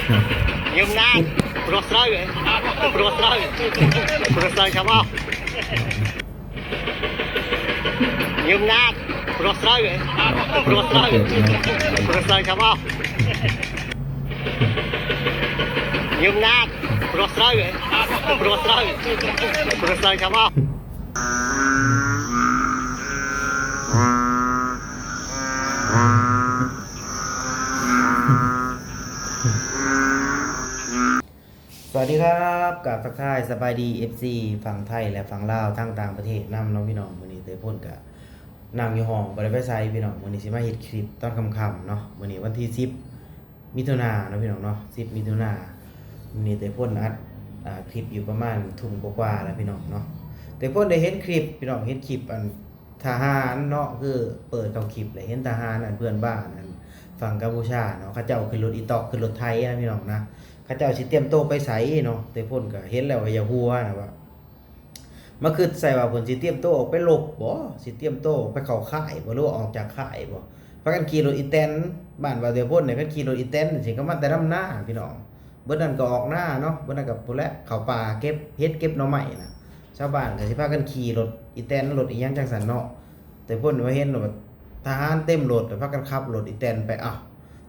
Jumnát, prostraven, čabal. Jumnát, prostraven, čabal. Jumnát, prostraven, čabal.สวัสดีครับกับทักทายสบายดี FC ฝั่งไทยและฝั่งลาวทั้งต่างประเทศนำน้องพี่น้องมื้อนี้เตยพ่นกับนางอยู่ห้องบ่ได้ไปไสพี่น้องมื้อนี้สิมาเฮ็ดคลิปตอนค่ำๆเนาะมื้อนี้วันที่10มิถุนายนเนาะพี่น้องเนาะ10มิถุนายนมื้อนี้เตยพ่นอัดคลิปอยู่ประมาณทุ่มกว่าๆแล้วพี่น้องเนาะเตยพ่นได้เห็นคลิปพี่น้องเห็นคลิปอันทหารเนาะคือเปิดเข้าคลิปเลยเห็นทหารอันเพื่อนบ้านอันฝั่งกัมพูชาเนาะเขาเจ้าขึ้นรถอีตอกขึ้นรถไทยนะพี่น้องนะเขาเจ้าสิเตรียมโตไปไสเนาะแต่พ่นก็เห็นแล้วว่าอย่าหัวนะว่ามาคิดใส่ว่าเพิ่นสิเตรียมโตออกไปลบบ่สิเตรียมโตไปเข้าค่ายบ่หรือว่าออกจากค่ายบ่พากันขี่รถอีแตนบ้านว่าแต่พ่นเนี่ยเพิ่นขี่รถอีแตนสิก็มาแต่นำหน้าพี่น้องเบิดนั้นก็ออกหน้าเนาะเบิดนั้นก็พุ่นแหละเข้าป่าเก็บเฮ็ดเก็บหน่อไม้นะชาวบ้านก็สิพากันขี่รถอีแตนรถอีหยังจังซั่นเนาะแต่พ่นว่าเห็นว่าทหารเต็มรถแล้วพากันขับรถอีแตนไปอ้าว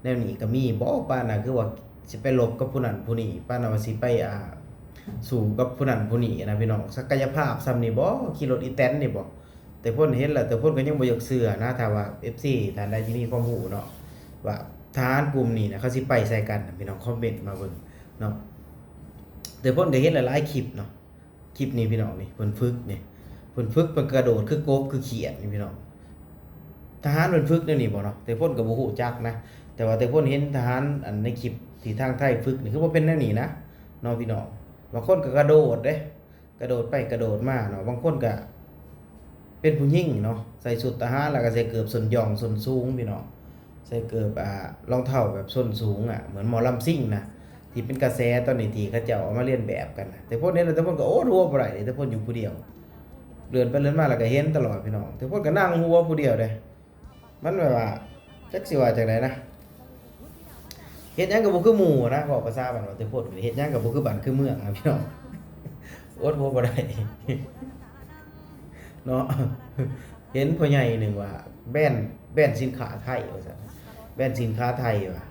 แนวนี้ก็มีบ่ปานน่ะคือว่าสิไปลบกับผู้นั้นผู้นี้ป้านว่าสิไปสู่กับผู้นั้นผู้นี้นะพี่น้องศักยภาพซ้ำนี่บ่ขี่รถอีแตนนี่บ่แต่พ่นเห็นแล้วแต่พ่นก็ยังบ่อยากเชื่อนะถ้าว่า FC ท่านใดที่มีความรู้เนาะว่าทหารกลุ่มนี้นะเขาสิไปใส่กันพี่น้องคอมเมนต์มาเบิ่งเนาะแต่พ่นก็เห็นหลายๆคลิปเนาะคลิปนี้พี่น้องนี่เพิ่นฝึกนี่เพิ่นฝึกเพิ่นกระโดดคือกบคือเขียดนี่พี่น้องทหารเพิ่นฝึกแนวนี้บ่เนาะแต่พ่นก็บ่ฮู้จักนะแต่ว่าแต่พ่นเห็นทหารอันในคลิปที่ทางไทยฝึกนี่คือบ่เป็นแนวนี้นะเนาะพี่น้องบางคนก็กระโดดเด้กระโดดไปกระโดดมาเนาะบางคนก็เป็นผู้หญิงเนาะใส่ชุดทหารแล้วก็ใส่เกือบส้นหย่องส้นสูงพี่น้องใส่เกือบรองเท้าแบบส้นสูงเหมือนหมอลำซิ่งนะที่เป็นกระแสตอนนี้ที่เขาเจ้าเอามาเลียนแบบกันนะแต่พวกนี้แต่พวกก็โอ้หัวบ่ได้แต่พวกอยู่ผู้เดียวเดินไปเดินมาแล้วก็เห็นตลอดพี่น้องแต่พวกก็นั่งหัวผู้เดียวเด้มันแบบว่าจักสิว่าจังไดนะเฮ็ดหยังก็บ่คือหมู่นะบอกภาษาบ้านว่าแต่โพดเฮ็ดหยังก็บ่คือบ้านคือเมืองนะพี่น้องอดบ่ได้เนาะเห็นพ่อใหญ่นึงว่าแบรนด์สินค้าไทยว่าซั่นแบรนด์สินค้าไทยว่า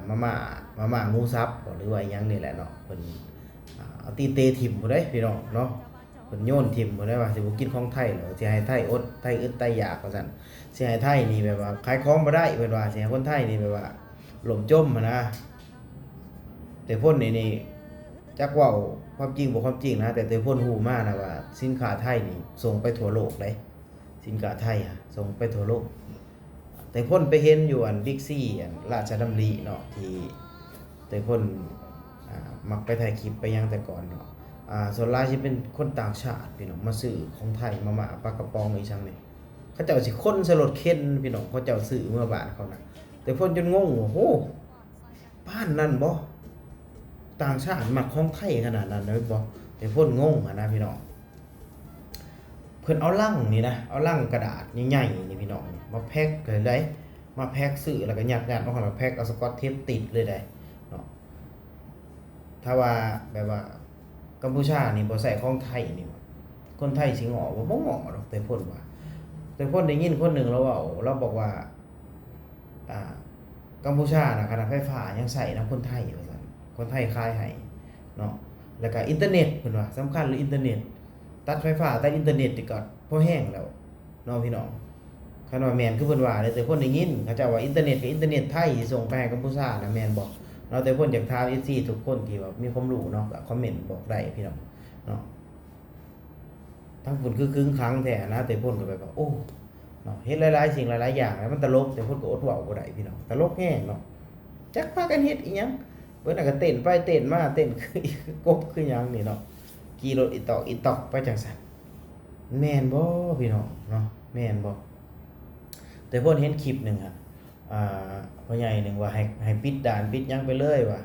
มาม่าหมูสับหรือว่าหยังนี่แหละเนาะเพิ่นเอาตีเตถิ่มบ่ได้พี่น้องเนาะเพิ่นโยนถิ่มบ่ได้ว่าสิบ่กินของไทยแล้วสิให้ไทยอดไทยอึดไทยอยากว่าซั่นสิให้ไทยนี่แบบว่าขายของบ่ได้เพิ่นว่าสิให้คนไทยนี่แบบว่าหล่มจมนะแต่พ่นนี่จักเว้าความจริงบ่ความจริงนะแต่พ่นฮู้มานะว่าสินค้าไทยนี่ส่งไปทั่วโลกเลยสินค้าไทยส่งไปทั่วโลกแต่พ่นไปเห็นอยู่อันบิ๊กซีอันราชดำริเนาะที่แต่พ่นมักไปถ่ายคลิปไปยังแต่ก่อนเนาะส่วนหลายสิเป็นคนต่างชาติพี่น้องมาซื้อของไทยมาม่าปลากระป๋องอีจังนี่เขาเจ้าสิคนสลดเข็นพี่น้องเขาเจ้าซื้อเมื่อบ้านเขานะแต่พ่นจนงงโอ้โหบ้านนั่นบ่ต่างชาติมักของไทยขนาดนั้นเลยบ่แต่พ่นงงนะพี่น้องเพิ่นเอาลังนี่นะเอาลังกระดาษใหญ่ๆนี่พี่น้องมาแพ็คเลยได้มาแพ็คซื้อแล้วก็ยัดๆเอาเข้ามาแพ็คเอาสกอตเทปติดเลยได้เนาะถ้าว่าแบบว่ากัมพูชานี่บ่ใส่ของไทยนี่คนไทยสิงอบ่งอดอกแต่พ่นว่าแต่พ่นได้ยินคนหนึงเราเว้าเราบอกว่ากัมพูชาน่ะขนาดไฟฟ้ายังใส่นำคนไทยว่าซั่นคนไทยขายให้เนาะแล้วก็อินเทอร์เน็ตเพิ่นว่าสำคัญหรืออินเทอร์เน็ตตัดไฟฟ้าตัดอินเทอร์เน็ตนี่ก็พอแห้งแล้วเนาะพี่น้องคันว่าแม่นคือเพิ่นว่าเลยแต่คนได้ยินเขาเจ้าว่าอินเทอร์เน็ตกับอินเทอร์เน็ตไทยสิส่งไปให้กัมพูชาน่ะแม่นบ่เนาะแต่เพิ่นอยากถาม FC ทุกคนที่ว่ามีความรู้เนาะก็คอมเมนต์บอกได้พี่น้องเนาะทั้งเพิ่นคือครึ่งครั้งแท้นะแต่เพิ่นก็แบบว่าโอ้เนาะเฮ็ดหลายๆสิ่งหลายๆอย่างแล้วมันตลกแต่เพิ่นก็อดเว้าบ่ได้พี่น้องตลกแฮงเนาะจักพากันเฮ็ดอีหยังเพิ่นน่ะก็เต้นไปเต้นมาเต้นคือกบคือหยังนี่เนาะขี่รถอีตอกไปจังซั่นแม่นบ่พี่น้องเนาะแม่นบ่แต่เพิ่นเห็นคลิปนึงพ่อใหญ่นึงว่าให้ปิดด่านปิดหยังไปเลยว่า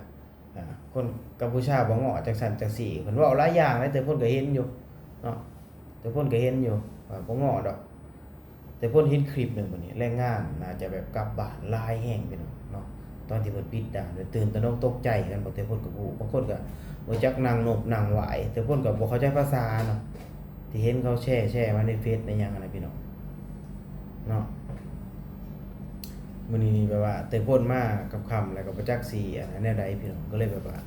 คนกัมพูชาบ่ง้อจังซั่นจังซี่เพิ่นเว้าหลายอย่างเลยแต่เพิ่นก็เห็นอยู่เนาะแต่เพิ่นก็เห็นอยู่ว่าบ่ง้อดอกแต่เพิ่นเห็นคลิปนึงบัดนี้แรงงานน่าจะแบบกลับบ้านหลายแฮงพี่น้องเนาะ ตอนที่เพิ่นปิดด่านตื่นตระหนกตกใจกันบ่แต่เพิ่นก็ฮู้บางคนก็บ่จักนั่งนบนั่งไหวแต่เพิ่นก็บ่เข้าใจภาษาเนาะที่เห็นเขาแชร์มาในเฟซในหยังอะนะพี่น้องเนาะมื้อนี้แบบว่าแต่เพิ่นมากับคำแล้วก็บ่จักสิอันนั้นแนวใดพี่น้องก็เลยแบบว่า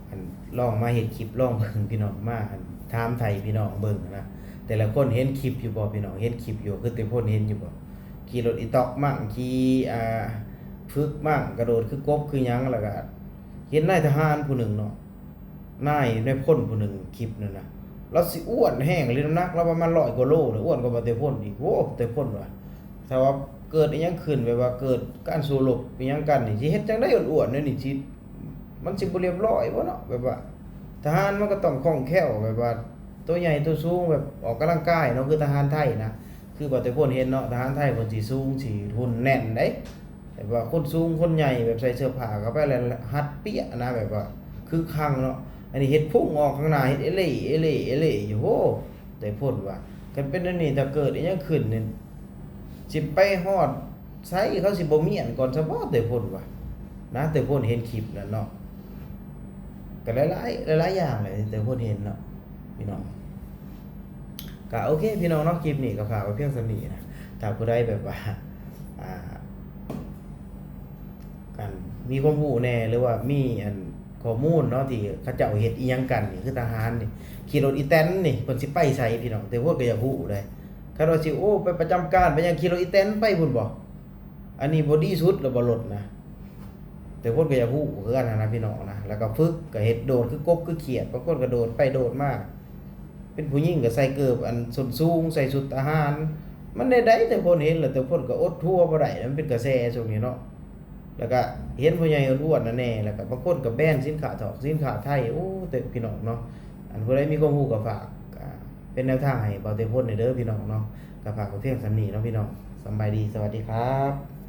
อันลองมาเฮ็ดคลิปลองเบิ่งพี่น้องมาอันถามไทยพี่น้องเบิ่งนะแต่ละคนเห็นคลิปอยู่บ่พี่น้องเห็นคลิปอยู่คือแต่เพิ่นเห็นอยู่บ่ขี่รถอีตอกมั่งขี่ฝึกมั่งกระโดดคือกบคือหยังแล้วก็เห็นนายทหารผู้หนึ่งเนาะนายพลผู้หนึ่งคลิปนั่นน่ะเราสิอ้วนแห้งเลยน้ำหนักเราประมาณ100กว่าโลเลยอ้วนกว่าบ่เตพลอีกโอ้เตพลว่ะถ้าว่าเกิดอีหยังขึ้นแบบว่าเกิดการสู้รบอีหยังกันนี่สิเฮ็ดจังได๋อ้วนๆเนี่ยนี่สิมันสิบ่เรียบร้อยบ่เนาะแบบว่าทหารมันก็ต้องคล่องแคล่วแบบว่าตัวใหญ่ตัวสูงแบบออกกำลังกายเนาะคือทหารไทยนะคือบ่เตพลเห็นเนาะทหารไทยเพิ่นสิสูงสิหุ่นแน่นเด้แบบว่าคนสูงคนใหญ่แบบใส่เสื้อผ้าเข้าไปแล้วหัดเปี้ยนะแบบว่าคือคังเนาะอันนี้เฮ็ดพุ่งออกข้างหน้าเฮ็ดเอเล่เอเล่เอเล่อยู่โหแต่พ้นว่ากันเป็นอันนี้ถ้าเกิดอีหยังขึ้นนี่สิไปฮอดไสเขาสิบ่มีอันก่อนซะบ่แต่พ้นว่านะแต่พ้นเห็นคลิปนั่นเนาะก็หลายอย่างเลยแต่พ้นเห็นเนาะพี่น้องก็โอเคพี่น้องเนาะคลิปนี้ก็ฝากไว้เพียงเท่านี้นะถ้าผู้ใดแบบว่ากันมีความรู้แน่หรือว่ามีอันข้อมูลเนาะที่เขาเจ้าเฮ็ดอีหยังกันนี่คือทหารนี่ขี่รถอีแตนนี่เพิ่นสิไปไสพี่น้องแต่พวกก็อยากฮู้ได้คันว่าสิโอ้ไปประจำการไปยังขี่รถอีแตนไปพุ่นบ่อันนี้บ่ดีสุดแล้วบ่รถนะแต่พวกก็อยากฮู้คือกันนะพี่น้องนะแล้วก็ฝึกก็เฮ็ดโดดคือกบคือเขียดบางคนก็โดดไปโดดมาเป็นผู้หญิงก็ใส่เกิบอันส้นสูงใส่ชุดทหารมันได้แต่คนเห็นแล้วแต่คนก็อดทั่วบ่ได้มันเป็นกระแสช่วงนี้เนาะแล้วก็เห็นผู้ใหญ่อ้วนๆนั่นแน่แล้วก็บางคนก็แบนสินค้าถอกสินค้าไทยโอ้แต่พี่น้องเนาะอันผู้ใดมีความรู้ก็ฝากเป็นแนวทางให้เบาเตพ่นเด้อพี่น้องเนาะก็ฝากไว้เพียงส่ำนี้เนาะพี่น้องสำบายดีสวัสดีครับ